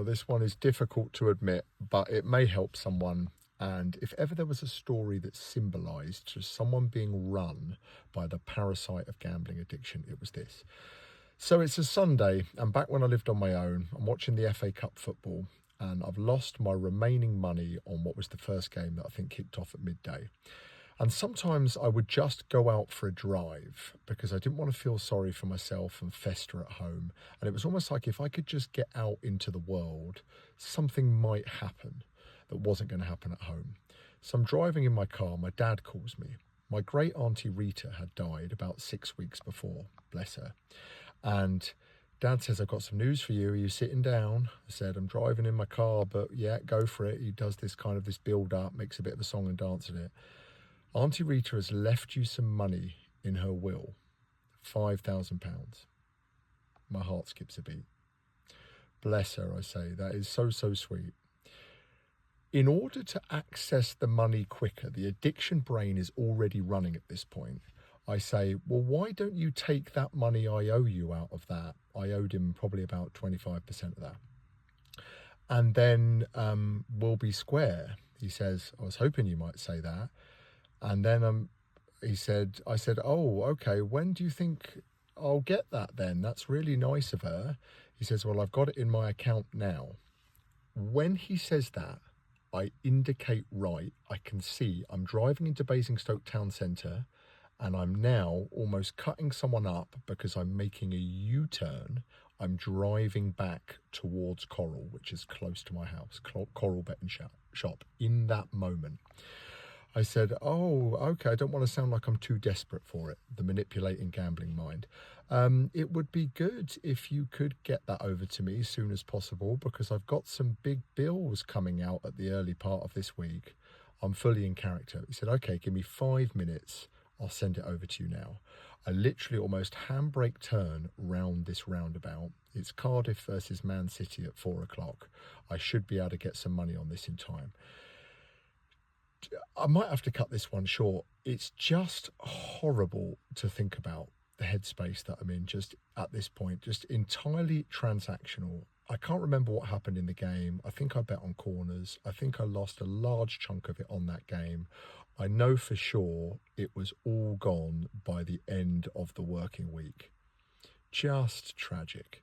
Well, this one is difficult to admit, but it may help someone. And if ever there was a story that symbolised just someone being run by the parasite of gambling addiction, it was this. So it's a Sunday, and back when I lived on my own, I'm watching the FA Cup football, and I've lost my remaining money on what was the first game that I think kicked off at midday. And sometimes I would just go out for a drive because I didn't want to feel sorry for myself and fester at home. And it was almost like if I could just get out into the world, something might happen that wasn't going to happen at home. So I'm driving in my car. My dad calls me. My great auntie Rita had died about 6 weeks before, bless her. And Dad says, I've got some news for you. Are you sitting down? I said, I'm driving in my car, but yeah, go for it. He does this build up, makes a bit of a song and dance at it. Auntie Rita has left you some money in her will, £5,000. My heart skips a beat. Bless her, I say. That is so, so sweet. In order to access the money quicker, the addiction brain is already running at this point. I say, well, why don't you take that money I owe you out of that? I owed him probably about 25% of that. And then we'll be square. He says, I was hoping you might say that. And then I said, oh, okay, when do you think I'll get that then? That's really nice of her. He says, well, I've got it in my account now. When he says that, I indicate right. I can see I'm driving into Basingstoke town centre and I'm now almost cutting someone up because I'm making a U-turn. I'm driving back towards Coral, which is close to my house, Coral Bet and Shop, in that moment. I said, oh, okay, I don't want to sound like I'm too desperate for it, the manipulating gambling mind. It would be good if you could get that over to me as soon as possible because I've got some big bills coming out at the early part of this week. I'm fully in character. He said, okay, give me 5 minutes. I'll send it over to you now. I literally almost handbrake turn round this roundabout. It's Cardiff versus Man City at 4 o'clock. I should be able to get some money on this in time. I might have to cut this one short. It's just horrible to think about the headspace that I'm in just at this point, just entirely transactional. I can't remember what happened in the game. I think I bet on corners. I think I lost a large chunk of it on that game. I know for sure it was all gone by the end of the working week. Just tragic.